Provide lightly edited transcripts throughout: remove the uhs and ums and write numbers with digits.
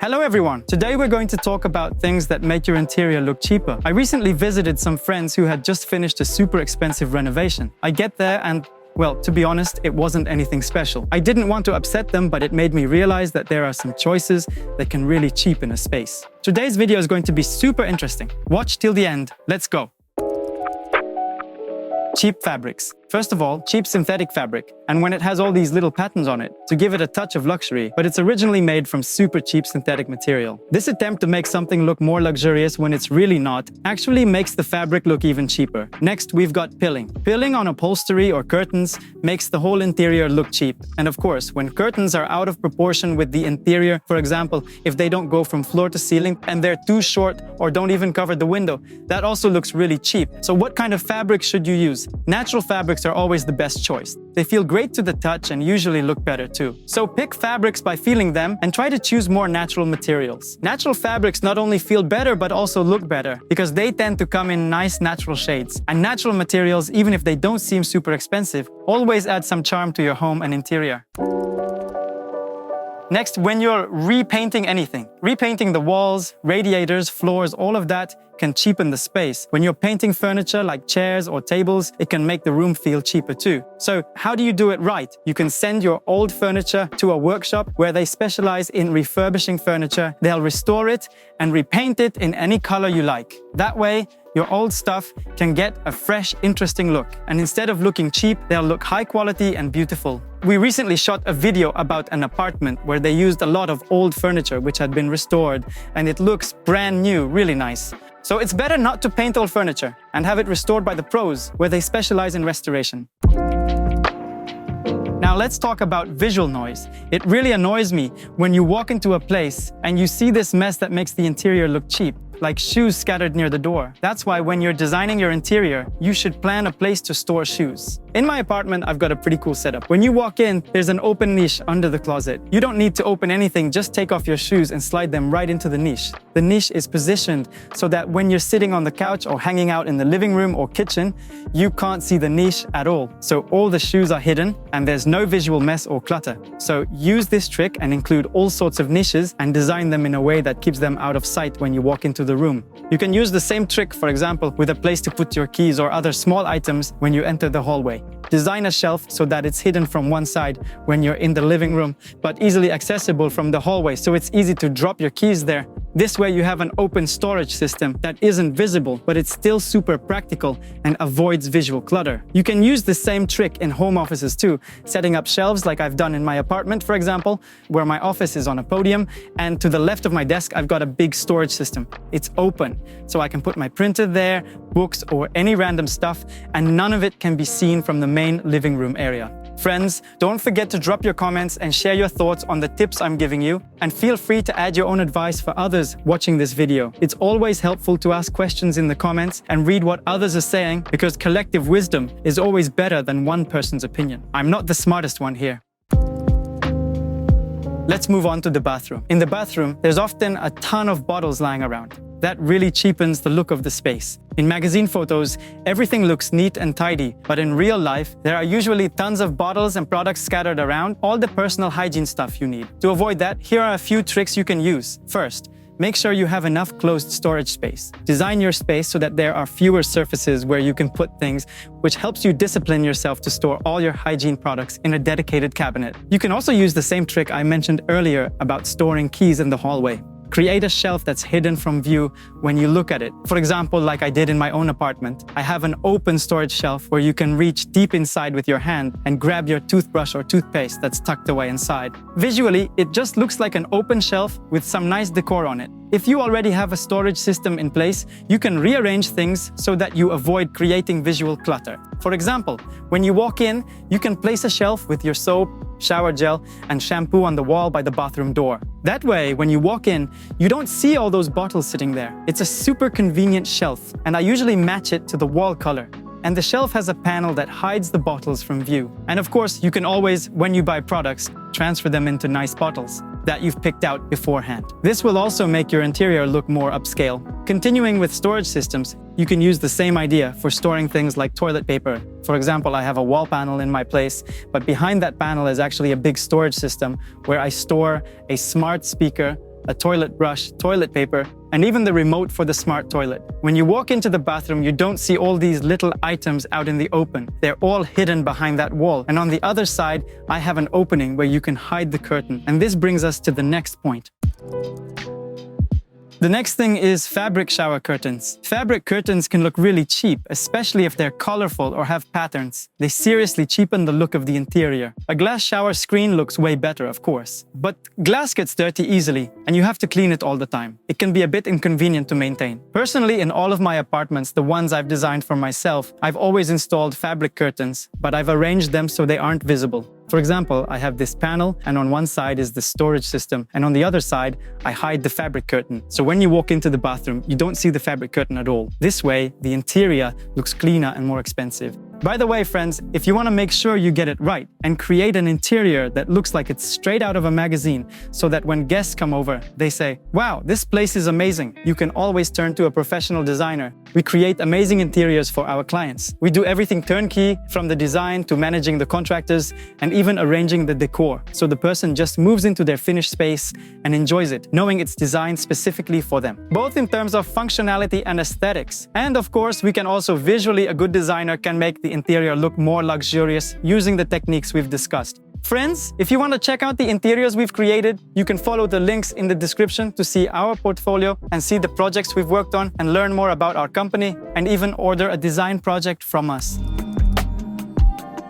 Hello everyone! Today we're going to talk about things that make your interior look cheaper. I recently visited some friends who had just finished a super expensive renovation. I get there and, well, to be honest, it wasn't anything special. I didn't want to upset them, but it made me realize that there are some choices that can really cheapen a space. Today's video is going to be super interesting. Watch till the end. Let's go! Cheap fabrics. First of all, cheap synthetic fabric, and when it has all these little patterns on it, to give it a touch of luxury, but it's originally made from super cheap synthetic material. This attempt to make something look more luxurious when it's really not, actually makes the fabric look even cheaper. Next, we've got pilling. Pilling on upholstery or curtains makes the whole interior look cheap. And of course, when curtains are out of proportion with the interior, for example, if they don't go from floor to ceiling and they're too short or don't even cover the window, that also looks really cheap. So what kind of fabric should you use? Natural fabrics are always the best choice. They feel great to the touch and usually look better too. So pick fabrics by feeling them and try to choose more natural materials. Natural fabrics not only feel better but also look better because they tend to come in nice natural shades. And natural materials, even if they don't seem super expensive, always add some charm to your home and interior. Next, when you're repainting anything, repainting the walls, radiators, floors, all of that can cheapen the space. When you're painting furniture like chairs or tables, it can make the room feel cheaper too. So how do you do it right? You can send your old furniture to a workshop where they specialize in refurbishing furniture. They'll restore it and repaint it in any color you like. That way, your old stuff can get a fresh, interesting look. And instead of looking cheap, they'll look high quality and beautiful. We recently shot a video about an apartment where they used a lot of old furniture which had been restored, and it looks brand new, really nice. So it's better not to paint old furniture and have it restored by the pros, where they specialize in restoration. Now let's talk about visual noise. It really annoys me when you walk into a place and you see this mess that makes the interior look cheap, like shoes scattered near the door. That's why when you're designing your interior, you should plan a place to store shoes. In my apartment, I've got a pretty cool setup. When you walk in, there's an open niche under the closet. You don't need to open anything, just take off your shoes and slide them right into the niche. The niche is positioned so that when you're sitting on the couch or hanging out in the living room or kitchen, you can't see the niche at all. So all the shoes are hidden and there's no visual mess or clutter. So use this trick and include all sorts of niches and design them in a way that keeps them out of sight when you walk into the room. You can use the same trick, for example, with a place to put your keys or other small items when you enter the hallway. Design a shelf so that it's hidden from one side when you're in the living room, but easily accessible from the hallway, so it's easy to drop your keys there. This way you have an open storage system that isn't visible, but it's still super practical and avoids visual clutter. You can use the same trick in home offices too, setting up shelves like I've done in my apartment, for example, where my office is on a podium, and to the left of my desk I've got a big storage system. It's open, so I can put my printer there, books or any random stuff, and none of it can be seen from the main living room area. Friends, don't forget to drop your comments and share your thoughts on the tips I'm giving you, and feel free to add your own advice for others watching this video. It's always helpful to ask questions in the comments and read what others are saying, because collective wisdom is always better than one person's opinion. I'm not the smartest one here. Let's move on to the bathroom. In the bathroom, there's often a ton of bottles lying around. That really cheapens the look of the space. In magazine photos, everything looks neat and tidy, but in real life, there are usually tons of bottles and products scattered around, all the personal hygiene stuff you need. To avoid that, here are a few tricks you can use. First, make sure you have enough closed storage space. Design your space so that there are fewer surfaces where you can put things, which helps you discipline yourself to store all your hygiene products in a dedicated cabinet. You can also use the same trick I mentioned earlier about storing keys in the hallway. Create a shelf that's hidden from view when you look at it. For example, like I did in my own apartment, I have an open storage shelf where you can reach deep inside with your hand and grab your toothbrush or toothpaste that's tucked away inside. Visually, it just looks like an open shelf with some nice decor on it. If you already have a storage system in place, you can rearrange things so that you avoid creating visual clutter. For example, when you walk in, you can place a shelf with your soap, shower gel, and shampoo on the wall by the bathroom door. That way, when you walk in, you don't see all those bottles sitting there. It's a super convenient shelf, and I usually match it to the wall color. And the shelf has a panel that hides the bottles from view. And of course, you can always, when you buy products, transfer them into nice bottles that you've picked out beforehand. This will also make your interior look more upscale. Continuing with storage systems, you can use the same idea for storing things like toilet paper. For example, I have a wall panel in my place, but behind that panel is actually a big storage system where I store a smart speaker, a toilet brush, toilet paper, and even the remote for the smart toilet. When you walk into the bathroom, you don't see all these little items out in the open. They're all hidden behind that wall. And on the other side, I have an opening where you can hide the curtain. And this brings us to the next point. The next thing is fabric shower curtains. Fabric curtains can look really cheap, especially if they're colorful or have patterns. They seriously cheapen the look of the interior. A glass shower screen looks way better, of course. But glass gets dirty easily, and you have to clean it all the time. It can be a bit inconvenient to maintain. Personally, in all of my apartments, the ones I've designed for myself, I've always installed fabric curtains, but I've arranged them so they aren't visible. For example, I have this panel, and on one side is the storage system, and on the other side, I hide the fabric curtain. So when you walk into the bathroom, you don't see the fabric curtain at all. This way, the interior looks cleaner and more expensive. By the way, friends, if you want to make sure you get it right and create an interior that looks like it's straight out of a magazine, so that when guests come over, they say, "Wow, this place is amazing," you can always turn to a professional designer. We create amazing interiors for our clients. We do everything turnkey, from the design to managing the contractors and even arranging the decor. So the person just moves into their finished space and enjoys it, knowing it's designed specifically for them, both in terms of functionality and aesthetics. And of course, we can also visually, a good designer can make the interior look more luxurious using the techniques we've discussed. Friends, if you want to check out the interiors we've created, you can follow the links in the description to see our portfolio and see the projects we've worked on and learn more about our company and even order a design project from us.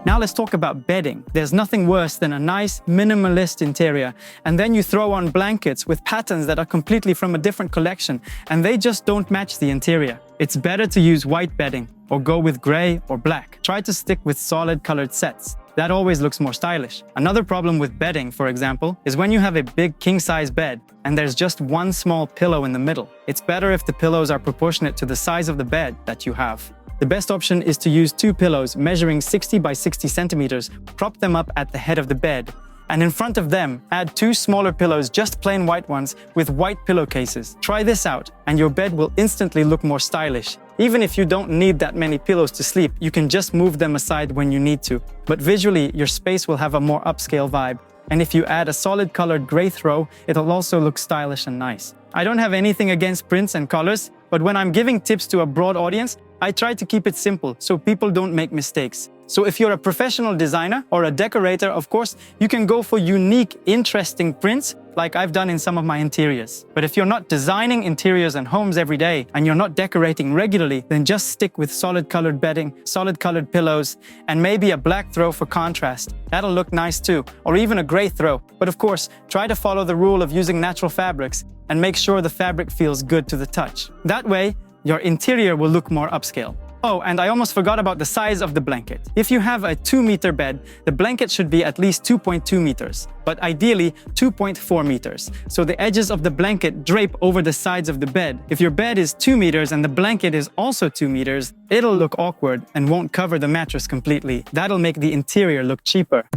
Now let's talk about bedding. There's nothing worse than a nice, minimalist interior, and then you throw on blankets with patterns that are completely from a different collection, and they just don't match the interior. It's better to use white bedding, or go with gray or black. Try to stick with solid colored sets. That always looks more stylish. Another problem with bedding, for example, is when you have a big king-size bed and there's just one small pillow in the middle. It's better if the pillows are proportionate to the size of the bed that you have. The best option is to use two pillows measuring 60 by 60 centimeters, prop them up at the head of the bed, and in front of them, add two smaller pillows, just plain white ones, with white pillowcases. Try this out, and your bed will instantly look more stylish. Even if you don't need that many pillows to sleep, you can just move them aside when you need to. But visually, your space will have a more upscale vibe. And if you add a solid colored gray throw, it'll also look stylish and nice. I don't have anything against prints and colors, but when I'm giving tips to a broad audience, I try to keep it simple so people don't make mistakes. So if you're a professional designer or a decorator, of course, you can go for unique, interesting prints like I've done in some of my interiors. But if you're not designing interiors and homes every day and you're not decorating regularly, then just stick with solid colored bedding, solid colored pillows, and maybe a black throw for contrast. That'll look nice too, or even a gray throw. But of course, try to follow the rule of using natural fabrics and make sure the fabric feels good to the touch. That way, your interior will look more upscale. Oh, and I almost forgot about the size of the blanket. If you have a 2-meter bed, the blanket should be at least 2.2 meters, but ideally 2.4 meters. So the edges of the blanket drape over the sides of the bed. If your bed is 2 meters and the blanket is also 2 meters, it'll look awkward and won't cover the mattress completely. That'll make the interior look cheaper.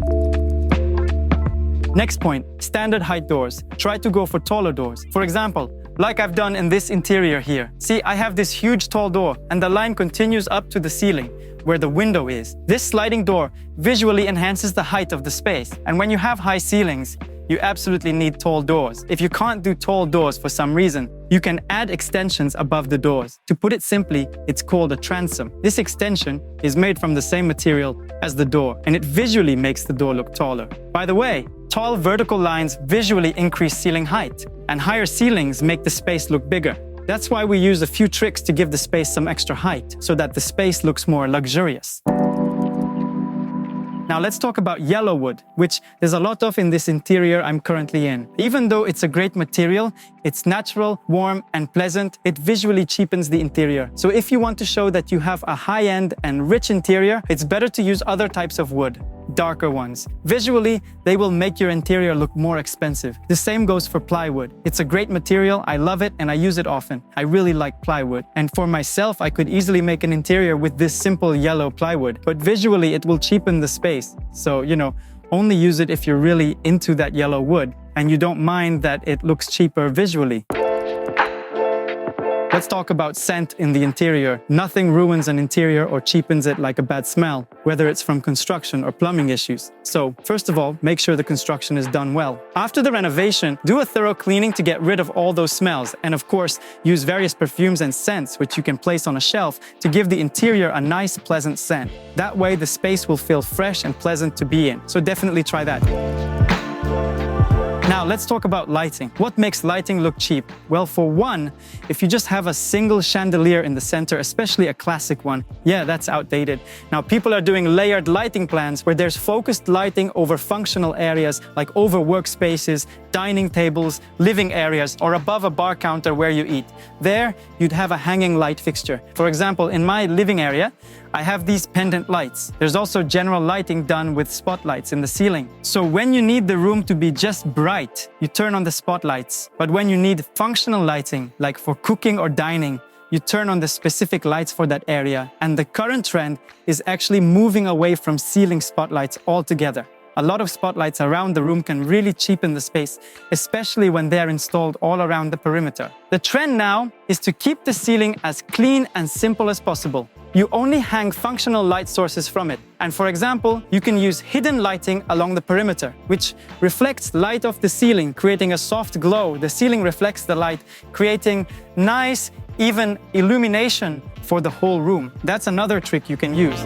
Next point, standard height doors. Try to go for taller doors. For example, like I've done in this interior here. See, I have this huge tall door and the line continues up to the ceiling where the window is. This sliding door visually enhances the height of the space. And when you have high ceilings, you absolutely need tall doors. If you can't do tall doors for some reason, you can add extensions above the doors. To put it simply, it's called a transom. This extension is made from the same material as the door, and it visually makes the door look taller. By the way, tall vertical lines visually increase ceiling height, and higher ceilings make the space look bigger. That's why we use a few tricks to give the space some extra height, so that the space looks more luxurious. Now let's talk about yellow wood, which there's a lot of in this interior I'm currently in. Even though it's a great material, it's natural, warm, and pleasant, it visually cheapens the interior. So if you want to show that you have a high-end and rich interior, it's better to use other types of wood, darker ones. Visually, they will make your interior look more expensive. The same goes for plywood. It's a great material, I love it, and I use it often. I really like plywood. And for myself, I could easily make an interior with this simple yellow plywood, but visually it will cheapen the space. So, only use it if you're really into that yellow wood and you don't mind that it looks cheaper visually. Let's talk about scent in the interior. Nothing ruins an interior or cheapens it like a bad smell, whether it's from construction or plumbing issues. So, first of all, make sure the construction is done well. After the renovation, do a thorough cleaning to get rid of all those smells, and of course, use various perfumes and scents which you can place on a shelf to give the interior a nice, pleasant scent. That way, the space will feel fresh and pleasant to be in. So definitely try that. Now, let's talk about lighting. What makes lighting look cheap? Well, for one, if you just have a single chandelier in the center, especially a classic one, yeah, that's outdated. Now, people are doing layered lighting plans where there's focused lighting over functional areas like over workspaces, dining tables, living areas, or above a bar counter where you eat. There, you'd have a hanging light fixture. For example, in my living area, I have these pendant lights. There's also general lighting done with spotlights in the ceiling. So when you need the room to be just bright, you turn on the spotlights. But when you need functional lighting, like for cooking or dining, you turn on the specific lights for that area. And the current trend is actually moving away from ceiling spotlights altogether. A lot of spotlights around the room can really cheapen the space, especially when they're installed all around the perimeter. The trend now is to keep the ceiling as clean and simple as possible. You only hang functional light sources from it. And for example, you can use hidden lighting along the perimeter, which reflects light off the ceiling, creating a soft glow. The ceiling reflects the light, creating nice, even illumination for the whole room. That's another trick you can use.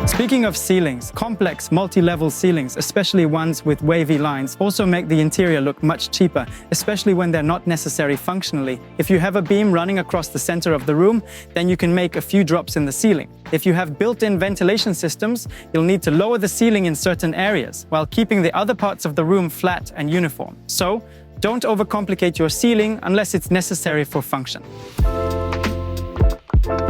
Speaking of ceilings, complex multi-level ceilings, especially ones with wavy lines, also make the interior look much cheaper, especially when they're not necessary functionally. If you have a beam running across the center of the room, then you can make a few drops in the ceiling. If you have built-in ventilation systems, you'll need to lower the ceiling in certain areas, while keeping the other parts of the room flat and uniform. So, don't overcomplicate your ceiling unless it's necessary for function.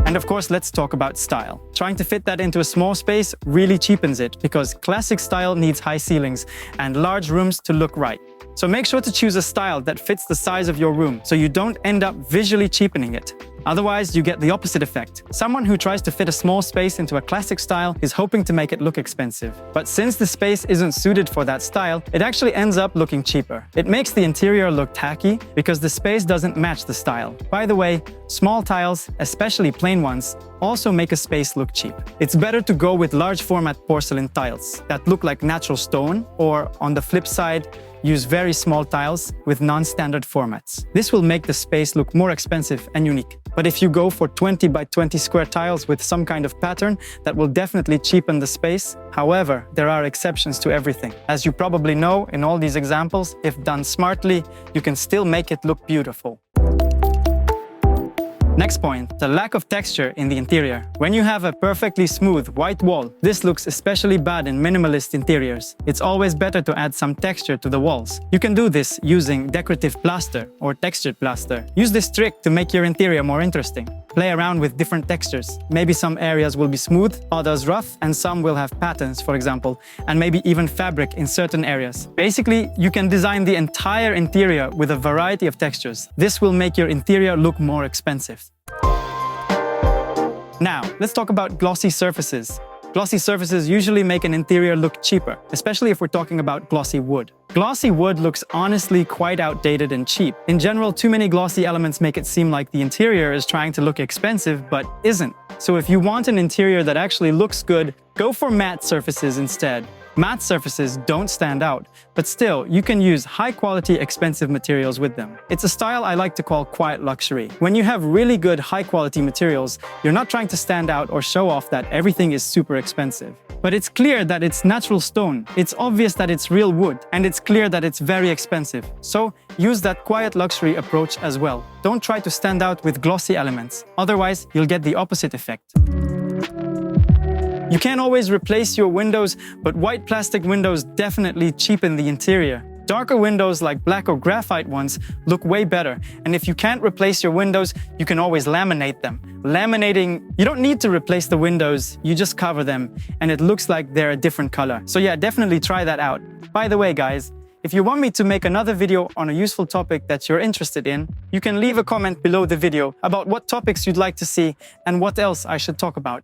And of course, let's talk about style. Trying to fit that into a small space really cheapens it because classic style needs high ceilings and large rooms to look right. So make sure to choose a style that fits the size of your room so you don't end up visually cheapening it. Otherwise, you get the opposite effect. Someone who tries to fit a small space into a classic style is hoping to make it look expensive. But since the space isn't suited for that style, it actually ends up looking cheaper. It makes the interior look tacky because the space doesn't match the style. By the way, small tiles, especially plain ones, also make a space look cheap. It's better to go with large format porcelain tiles that look like natural stone, or on the flip side, use very small tiles with non-standard formats. This will make the space look more expensive and unique. But if you go for 20 by 20 square tiles with some kind of pattern, that will definitely cheapen the space. However, there are exceptions to everything. As you probably know, in all these examples, if done smartly, you can still make it look beautiful. Next point, the lack of texture in the interior. When you have a perfectly smooth white wall, this looks especially bad in minimalist interiors. It's always better to add some texture to the walls. You can do this using decorative plaster or textured plaster. Use this trick to make your interior more interesting. Play around with different textures. Maybe some areas will be smooth, others rough, and some will have patterns, for example, and maybe even fabric in certain areas. Basically, you can design the entire interior with a variety of textures. This will make your interior look more expensive. Now, let's talk about glossy surfaces. Glossy surfaces usually make an interior look cheaper, especially if we're talking about glossy wood. Glossy wood looks honestly quite outdated and cheap. In general, too many glossy elements make it seem like the interior is trying to look expensive, but isn't. So if you want an interior that actually looks good, go for matte surfaces instead. Matte surfaces don't stand out, but still, you can use high-quality, expensive materials with them. It's a style I like to call quiet luxury. When you have really good, high-quality materials, you're not trying to stand out or show off that everything is super expensive. But it's clear that it's natural stone, it's obvious that it's real wood, and it's clear that it's very expensive. So, use that quiet luxury approach as well. Don't try to stand out with glossy elements, otherwise you'll get the opposite effect. You can't always replace your windows, but white plastic windows definitely cheapen the interior. Darker windows like black or graphite ones look way better, and if you can't replace your windows, you can always laminate them. Laminating, you don't need to replace the windows, you just cover them, and it looks like they're a different color. So yeah, definitely try that out. By the way, guys, if you want me to make another video on a useful topic that you're interested in, you can leave a comment below the video about what topics you'd like to see and what else I should talk about.